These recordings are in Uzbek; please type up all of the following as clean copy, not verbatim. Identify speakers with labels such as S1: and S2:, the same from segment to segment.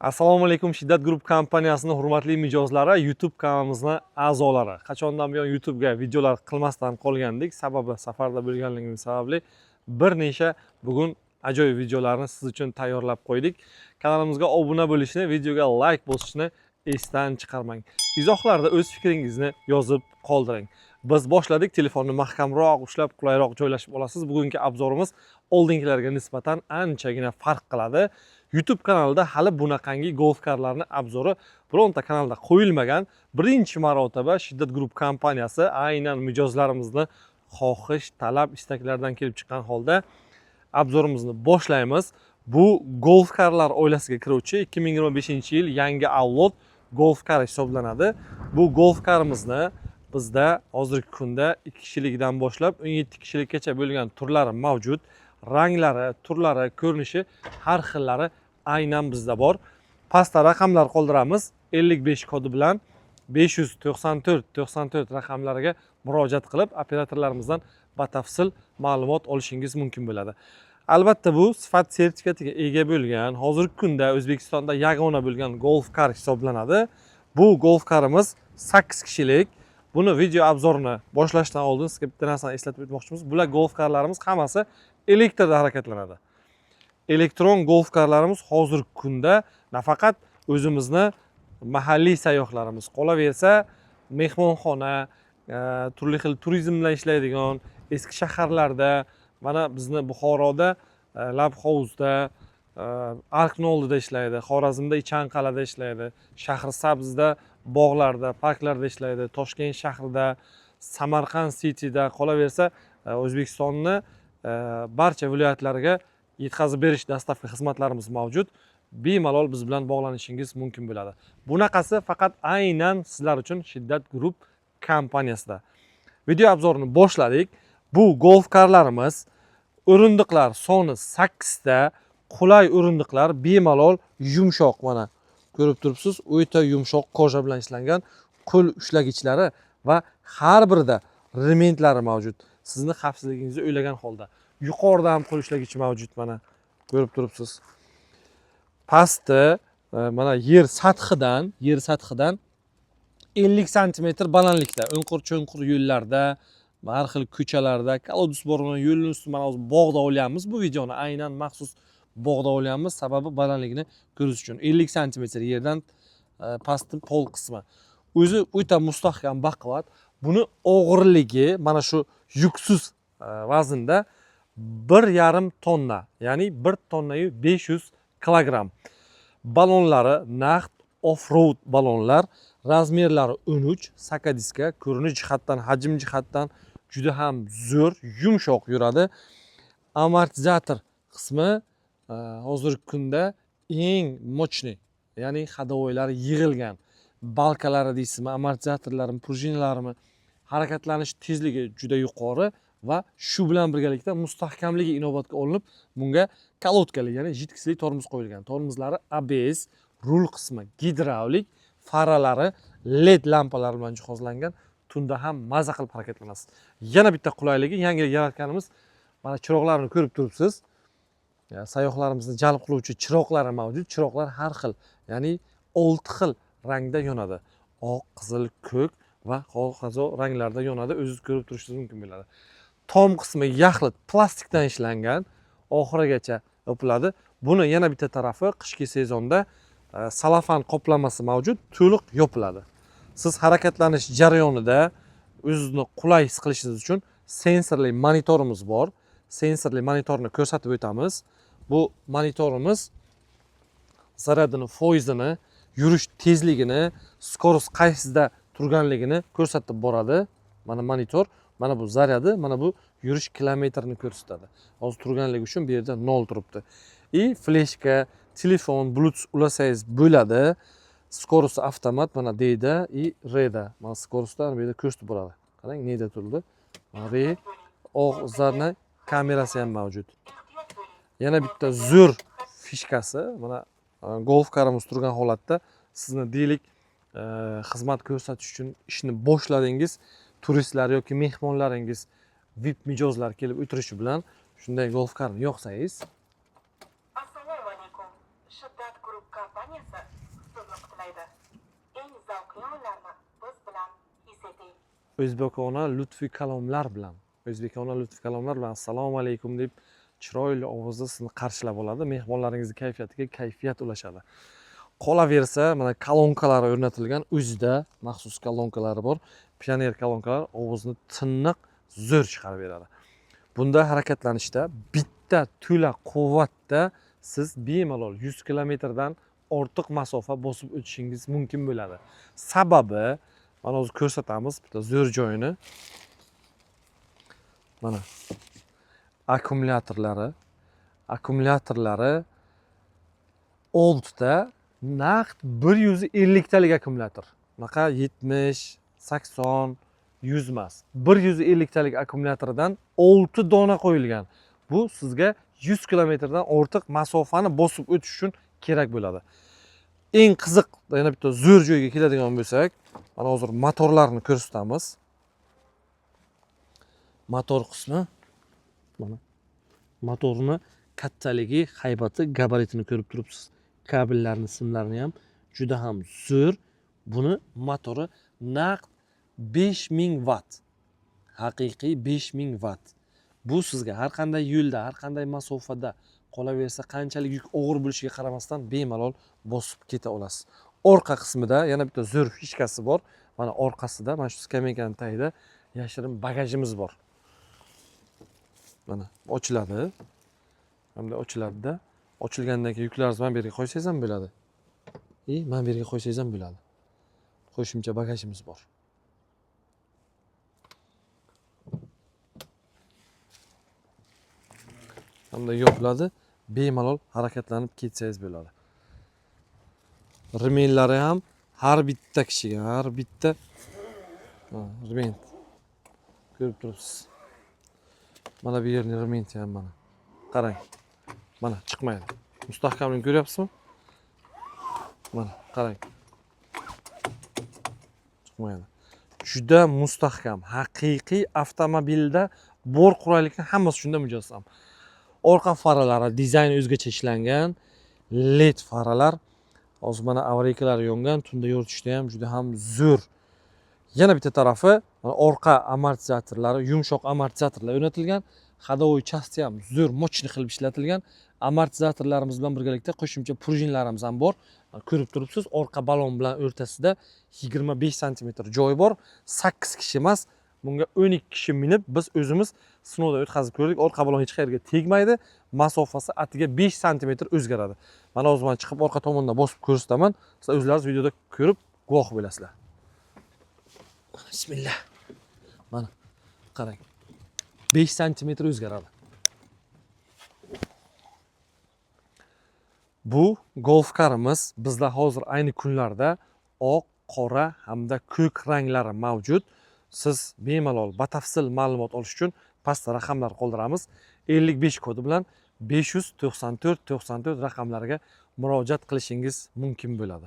S1: Assalomu alaykum, Shiddat Group kompaniyasining hurmatli mijozlari, YouTube kanalimizning a'zolari. Qachondan buyon YouTube'ga videolar qilmasdan qolgandik, sababi safarda bo'lganligimiz sababli bir necha bugun ajoyib videolarni siz uchun tayyorlab qo'ydik. Kanalimizga obuna bo'lishni, videoga like bosishni esdan chiqarmang. Izohlarda o'z fikringizni yozib qoldiring. Biz boshladik, telefonni mahkamroq ushlab, qulayroq joylashib olasiz. Bugungi obzorimiz oldingilarga nisbatan anchagina farq qiladi. YouTube kanalida hali bunaqangi golf karlarni obzori bironta kanalda qo'yilmagan. Birinchi marotaba Shiddat Group kompaniyasi aynan mijozlarimizni xohish, talab, istaklardan kelib chiqqan holda obzorimizni boshlaymiz. Bu golf karlar oilasiga kiruvchi 2025-yil yangi avlod golf kar hisoblanadi. Bu golf karimizni bizda hozirgi kunda 2 kishilikdan boshlab 17 kishilikgacha bo'lgan turlari mavjud. Ranglari, turlari, ko'rinishi har xillari aynan bizda bor. Pastda raqamlar qoldiramiz. 55 kodi bilan 594 raqamlariga murojaat qilib, operatorlarimizdan batafsil ma'lumot olishingiz mumkin bo'ladi. Albatta bu sifat sertifikatiga ega bo'lgan, hozirgi kunda O'zbekistonda yagona bo'lgan golf kar hisoblanadi. Bu golf karimiz 8 kishilik. Buni video obzorini boshlashdan oldin sizga bitta narsani eslatib o'tmoqchimiz. Bular golf karlarimiz hammasi elektrda harakatlanadi. Elektron golf karlarimiz hozirgi kunda nafaqat o'zimizni mahalliy sayyohlarimiz, qolaversa mehmonxona, turli xil turizm bilan ishlaydigan eski shaharlarda, mana bizni Buxoroda Labhovuzda, Arknoldida ishlaydi, Xorazmda Ichanqal'ada ishlaydi, Shahrisabzda bog'larda, parklarda ishlaydi, Toshkent shahrida, Samarqand City'da, qolaversa O'zbekistonning barcha viloyatlariga yetkazib berish dastavka xizmatlarimiz mavjud. Bemalol biz bilan bog'lanishingiz mumkin bo'ladi. Bunaqasi faqat aynan sizlar uchun Shiddat Group kompaniyasida. Video obzorini boshladik. Bu golf karlarimiz o'rindiqlar soni 8 ta, qulay o'rindiqlar, bemalol yumshoq, mana ko'rib turibsiz, o'ta yumshoq koja bilan ishlangan qo'l ushlagichlari va har birida rementlari mavjud. Sizni xavfsizligingizni o'ylagan holda. Yuqorida ham qo'l ushlagichi mavjud, mana ko'rib turibsiz. Pastda mana yer sathidan 50 sm balandlikda, o'nqir-cho'nqir yo'llarda, har xil ko'chalarda, kolodus borgan yo'lning ustida mana hozir bog'da olyapmiz. Bu videoni aynan maxsus bog'da olyapmiz, sababi balandligini ko'rish uchun. 50 sm yerdan pastning pol qismi. O'zi o'ta mustahkam, baquvvat. Buni og'irligi mana shu yuksiz vaznda 1,5 tonna, ya'ni 1 tonnayu 500 kilogramm. Balonlari naqd off-road balonlar, razmerlari 13, sakadiska, ko'rinish jihatdan, hajm jihatdan juda ham zo'r, yumshoq yuradi. Amortizator qismi hozirgi kunda eng mochni, ya'ni hadovoylari yig'ilgan balkalari deysizmi, amortizatorlarimi, prujinalarimi, harakatlanish tezligi juda yuqori va shu bilan birgalikda mustahkamligi inobatga olinib, bunga kalotkali, ya'ni jidkisli tormoz qo'yilgan. Tormozlari ABS, rul qismi gidravlik, faralari LED lampalar bilan jihozlangan. Tunda ham maza qilib harakatlanasiz. Yana bitta qulayligi, yangi yaratganimiz, mana chiroqlarni ko'rib turibsiz. Sayyohlarimizni jalb qiluvchi chiroqlari mavjud. Chiroqlar har xil, ya'ni 6 xil rangda yonadi. Oq, qizil, ko'k va hokazo ranglarda yonadi. O'zingiz ko'rib turishingiz mumkin bo'ladi. Tom qismi yaxlit plastikdan ishlangan, oxirigacha yopiladi. Buni yana bitta tarafi qishki sezonda salafan qoplamasi mavjud, to'liq yopiladi. Siz harakatlanish jarayonida o'zingizni qulay his qilishingiz uchun sensorli monitorimiz bor. Sensorli monitorni ko'rsatib o'tamiz. Bu monitorimiz zaryadini, foizini, yurish tezligini, skorost qaysida turganligini ko'rsatib boradi. Mana monitor, mana bu zaryadi, mana bu yurish kilometrini ko'rsatadi. Hozir turganligi uchun bu yerda 0 turibdi. Fleshka, telefon, Bluetooth ulasangiz bo'ladi. Skorost avtomat mana D'da, R'da. Mana skorostlar bu yerda ko'rsatib boradi. Qarang, neda turdi? R, og'zarni kamerasi ham mavjud. Yana bitta zo'r fishkasi, mana golf karimiz turgan holatda sizni deylik xizmat ko'rsatish uchun ishni boshladingiz, turistlar yoki mehmonlaringiz, VIP mijozlar kelib o'tirishi bilan shunday golf karni yoqsangiz.
S2: Assalomu alaykum. Shiddat Group kompaniyasi
S1: o'zbekona lutfiy kalomlar bilan, assalomu alaykum deb chiroyli ovozda sizni qarshilab oladi. Mehmonlaringizni kayfiyatiga kayfiyat ulashadi. Qolaversa, mana kolonkalar o'rnatilgan, o'zida maxsus kolonkalari bor. Pioner kolonkalar ovozni tiniq, zo'r chiqarib beradi. Bunda harakatlanishda bitta to'la quvvatda siz bemalol 100 kilometrdan ortiq masofa bosib o'tishingiz mumkin bo'ladi. Sababi, mana hozir ko'rsatamiz bitta zo'r joyini. Mana akkumulyatorlari oldida naqd 150 talik akkumulyator. Bunaqa 70, 80, 100 emas. 150 talik akkumulyatordan 6 dona qo'yilgan. Bu sizga 100 kilometrdan ortiq masofani bosib o'tish uchun kerak bo'ladi. Eng qiziq, yana bitta zo'r joyga keladigan bo'lsak, mana hozir motorlarni ko'rsatamiz. Motor qismi mana motorni kattaligi, haybati, gabaritini ko'rib turibsiz. Kabellarni, simlarini ham juda ham zo'r. Buni motori naqd 5000 watt. Haqiqiy 5000 watt. Bu sizga har qanday yo'lda, har qanday masofada, qolaversa qanchalik yuk og'ir bo'lishiga qaramasdan bemalol bosib keta olasiz. Orqa qismida yana bitta zo'r fishkasi bor. Mana orqasida, mana shu skameykaning tagida yashirin bagajimiz bor. Mana ochiladi. Hamda ochiladi-da. Ochilgandan keyin yuklaringizni mana bu yerga qo'ysangiz ham bo'ladi. Mana bu yerga qo'ysangiz ham bo'ladi. Qo'shimcha bagajimiz bor. Hamda yopiladi, bemalol harakatlanib ketsangiz bo'ladi. Remenlari ham har bitta kishiga, har bitta remen. Ko'rib turibsiz. Mana bu yerning rementi ham mana. Qarang. Mana chiqmaydi. Mustahkamligini ko'ryapsizmi? Mana qarang. Chiqmaydi. Juda mustahkam, haqiqiy avtomobilda bor qulaylikning hammasi shunda mujassam. Orqa faralari dizayn o'zgacha ishlangan, LED faralar. Hozir mana avariykalar yongan, tunda yoritishda ham juda ham zo'r. Yana bitta tarafi, mana orqa amortizatorlari, yumshoq amortizatorlar o'rnatilgan. Ходовой части ham zo'r, mochni qilib ishlatilgan. Amortizatorlarimiz bilan birgalikda qo'shimcha prujinlarimiz ham bor. Ko'rib turibsiz, orqa balon bilan o'rtasida 25 sm joy bor. 8 kishi emas, bunga 12 kishi minib, biz o'zimiz sinovdan o'tkazib ko'rdik. Orqa balon hech qayerga tegmaydi. Masofasi atiga 5 sm o'zgaradi. Mana hozir men chiqib orqa tomondan bosib ko'rsataman. Sizlar o'zlaringiz videoda ko'rib guvoh bo'lasizlar. Bismillah. Mana qarang. 5 sm o'zgaradi. Bu Golf karimiz bizda hozir ayni kunlarda oq, qora hamda ko'k ranglari mavjud. Siz bemalol batafsil ma'lumot olish uchun pastda raqamlar qoldiramiz. 55 kodi bilan 594 94 raqamlariga murojaat qilishingiz mumkin bo'ladi.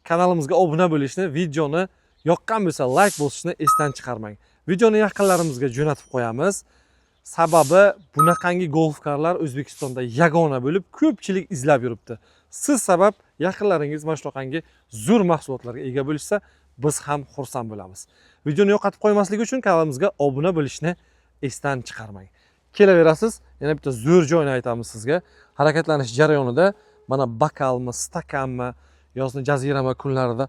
S1: Kanalimizga obuna bo'lishni, videoni yoqqan bo'lsa like bosishni esdan chiqarmang. Videoni yaqinlarimizga jo'natib qo'yamiz. Sababi bunaqangi golf karlar O'zbekistonda yagona bo'lib, ko'pchilik izlab yuribdi. Siz sabab yaqinlaringiz mana shunaqangi zo'r mahsulotlarga ega bo'lishsa, biz ham xursand bo'lamiz. Videoni yo'qotib qo'ymaslik uchun kanalimizga obuna bo'lishni esdan chiqarmang. Kelaverasiz, yana bitta zo'r joyni aytamiz sizga. Harakatlanish jarayonida mana bokalmi, stakanmi, yozning jazirama kunlarida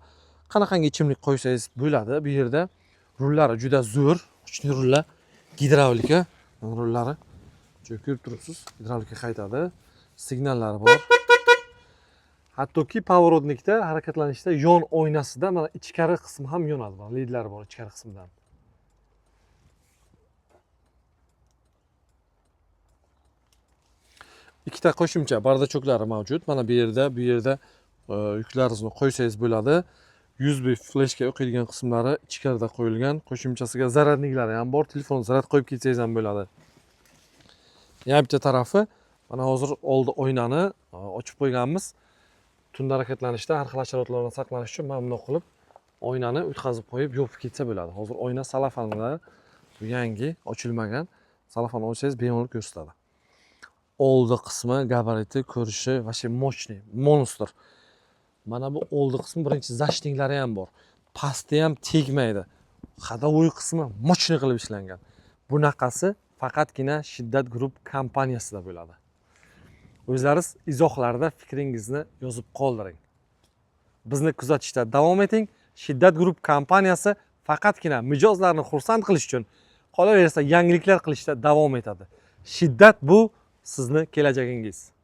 S1: qanaqangi ichimlik qo'ysangiz bo'ladi. Bu yerda rullari juda zo'r, kuchli rullar, gidravlika rullari. Ko'rib turibsiz, gidravlika qaytadi, signallari bor. Hattoki pоворotnikda harakatlanishda yon oynasida mana ichkari qismi ham yonadi, mana ledlari bor ichkari qismidan. Ikkita qo'shimcha bardachoklari mavjud. Mana bu yerda yuklaringizni qo'ysangiz bo'ladi. USB flashga o'qiydigan qismlari ichkarida qo'yilgan. Qo'shimchasiga zaryadniklari ham bor. Telefon zaryad qo'yib ketsangiz ham bo'ladi. Yana bitta tarafi, mana hozir oldi oynani ochib qo'yganmiz. Tunda harakatlanishda har xil hasharotlardan saqlanish uchun mana bunday qilib oynani o'tkazib qo'yib yopib ketsa bo'ladi. Hozir oyna salafanlar, bu yangi, ochilmagan. Salafan olsangiz bemalol ko'rsatadi. Oldi qismi, gabariti, ko'rishi va shu mochniy, monster. Mana bu oldi qismi birinchi zashtinglari ham bor. Pasti ham tegmaydi. Ходовой qismi mochniy qilib ishlangan. Bunaqasi faqatgina Shiddat Group kompaniyasida bo'ladi. O'zlaringiz izohlarda fikringizni yozib qoldiring. Bizni kuzatishda davom eting. Shiddat Group kompaniyasi faqatgina mijozlarni xursand qilish uchun, qolaversa yangiliklar qilishda davom etadi. Shiddat bu sizni kelajagingiz.